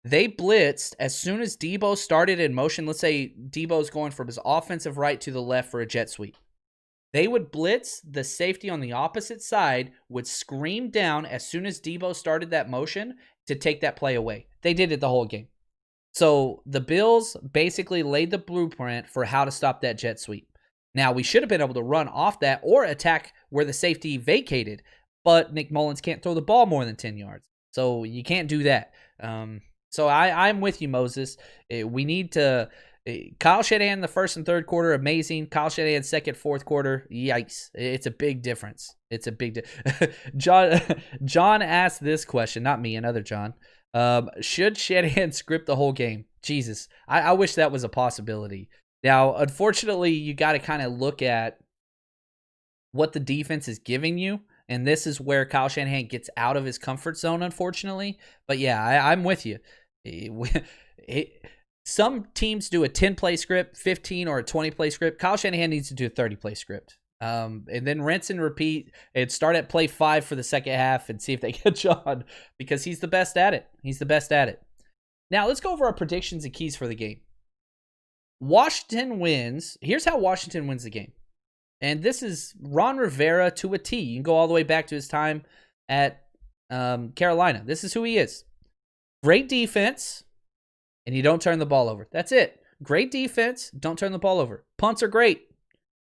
They blitzed as soon as Deebo started in motion. Let's say Deebo's going from his offensive right to the left for a jet sweep. They would blitz, the safety on the opposite side would scream down as soon as Deebo started that motion to take that play away. They did it the whole game. So the Bills basically laid the blueprint for how to stop that jet sweep. Now, we should have been able to run off that or attack where the safety vacated, but Nick Mullins can't throw the ball more than 10 yards. So you can't do that. So I'm with you, Moses. We need to... Kyle Shanahan the first and third quarter, amazing. Kyle Shanahan second, fourth quarter, yikes. It's a big difference. It's a big John asked this question, not me, another John. Should Shanahan script the whole game? Jesus, I wish that was a possibility. Now, unfortunately, you got to kind of look at what the defense is giving you, and this is where Kyle Shanahan gets out of his comfort zone, unfortunately. But yeah, I'm with you. Some teams do a 10-play script, 15 or a 20-play script. Kyle Shanahan needs to do a 30-play script. And then rinse and repeat and start at play 5 for the second half and see if they catch on because he's the best at it. He's the best at it. Now, let's go over our predictions and keys for the game. Washington wins. Here's how Washington wins the game. And this is Ron Rivera to a T. You can go all the way back to his time at Carolina. This is who he is. Great defense. And you don't turn the ball over. That's it. Great defense. Don't turn the ball over. Punts are great.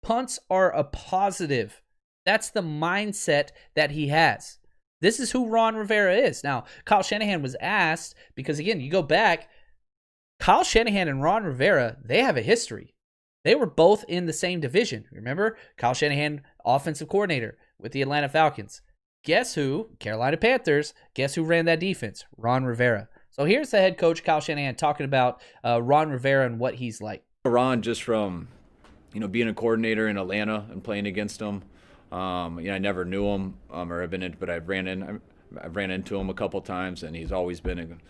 Punts are a positive. That's the mindset that he has. This is who Ron Rivera is. Now, Kyle Shanahan was asked, because again, you go back, Kyle Shanahan and Ron Rivera, they have a history. They were both in the same division. Remember? Kyle Shanahan, offensive coordinator with the Atlanta Falcons. Guess who? Carolina Panthers. Guess who ran that defense? Ron Rivera. So here's the head coach, Kyle Shanahan, talking about Ron Rivera and what he's like. Ron, just from being a coordinator in Atlanta and playing against him, I never knew him or have been in, but I've ran into him a couple times, and he's always been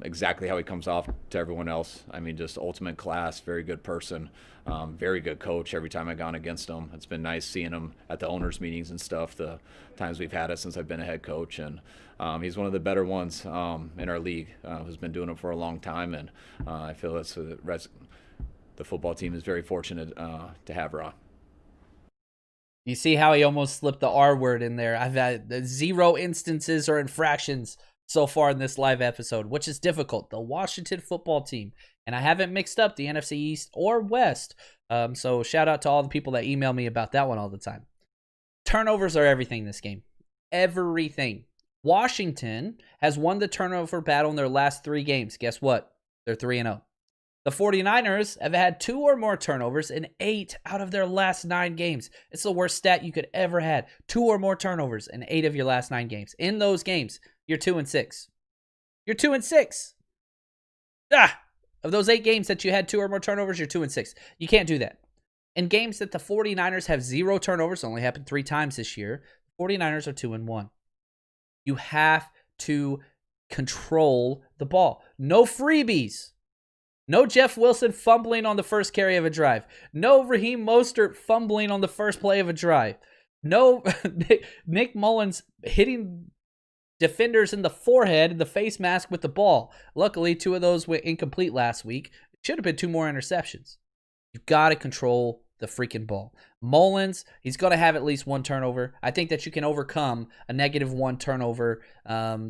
exactly how he comes off to everyone else. I mean, just ultimate class, very good person, very good coach. Every time I've gone against him, it's been nice seeing him at the owners' meetings and stuff, the times we've had it since I've been a head coach. And he's one of the better ones in our league, who's been doing it for a long time. And I feel that's the football team is very fortunate to have Ra. You see how he almost slipped the R word in there. I've had 0 instances or infractions so far in this live episode, which is difficult. The Washington football team. And I haven't mixed up the NFC East or West. So shout out to all the people that email me about that one all the time. Turnovers are everything this game. Everything. Washington has won the turnover battle in their last 3 games. Guess what? They're 3-0. The 49ers have had 2 or more turnovers in 8 out of their last 9 games. It's the worst stat you could ever had. 2 or more turnovers in 8 of your last 9 games. In those games, you're 2-6. You're 2-6. Of those 8 games that you had 2 or more turnovers, you're 2-6. You can't do that. In games that the 49ers have 0 turnovers, only happened 3 times this year, the 49ers are 2-1. You have to control the ball. No freebies. No Jeff Wilson fumbling on the first carry of a drive. No Raheem Mostert fumbling on the first play of a drive. No Nick Mullins hitting defenders in the forehead and the face mask with the ball. Luckily, 2 of those went incomplete last week. It should have been 2 more interceptions. You've got to control the freaking ball. Mullins, he's going to have at least 1 turnover. I think that you can overcome a -1 turnover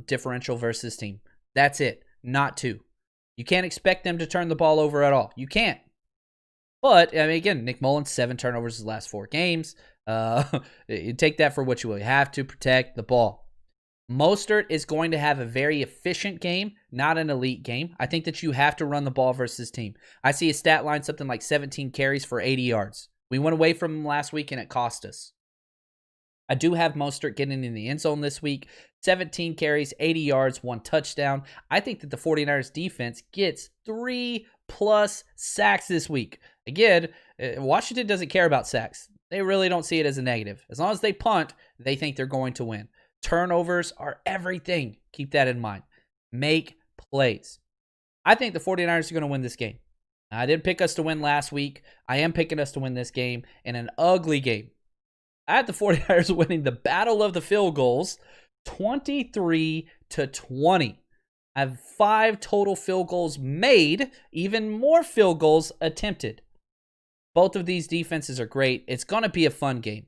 differential versus team. That's it, not 2. You can't expect them to turn the ball over at all. You can't. But, I mean, again, Nick Mullins, 7 turnovers his last 4 games. You take that for what you will. You have to protect the ball. Mostert is going to have a very efficient game, not an elite game. I think that you have to run the ball versus team. I see a stat line, something like 17 carries for 80 yards. We went away from him last week, and it cost us. I do have Mostert getting in the end zone this week. 17 carries, 80 yards, 1 touchdown. I think that the 49ers defense gets 3+ sacks this week. Again, Washington doesn't care about sacks. They really don't see it as a negative. As long as they punt, they think they're going to win. Turnovers are everything. Keep that in mind. Make plays. I think the 49ers are going to win this game. I didn't pick us to win last week. I am picking us to win this game in an ugly game. I had the 49ers winning the battle of the field goals 23-20. I have 5 total field goals made, even more field goals attempted. Both of these defenses are great. It's going to be a fun game.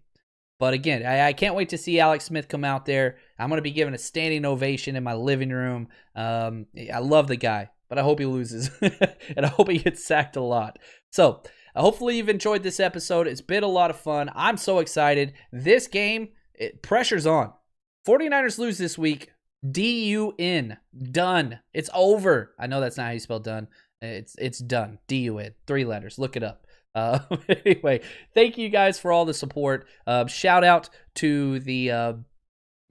But again, I can't wait to see Alex Smith come out there. I'm going to be given a standing ovation in my living room. I love the guy, but I hope he loses. And I hope he gets sacked a lot. So hopefully you've enjoyed this episode. It's been a lot of fun. I'm so excited. This game, pressure's on. 49ers lose this week. D-U-N. Done. It's over. I know that's not how you spell done. It's done. D-U-N. 3 letters. Look it up. Anyway, thank you guys for all the support. Shout out to the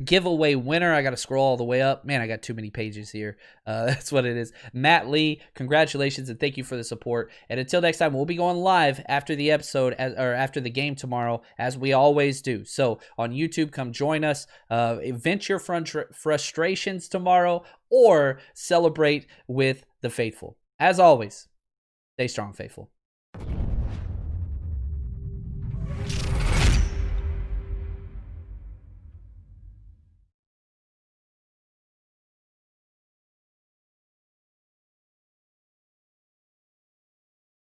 giveaway winner. I got to scroll all the way up. Man, I got too many pages here. That's what it is. Matt Lee, congratulations and thank you for the support. And until next time, we'll be going live after the episode or after the game tomorrow, as we always do. So on YouTube, come join us. Vent your frustrations tomorrow or celebrate with the faithful. As always, stay strong, faithful.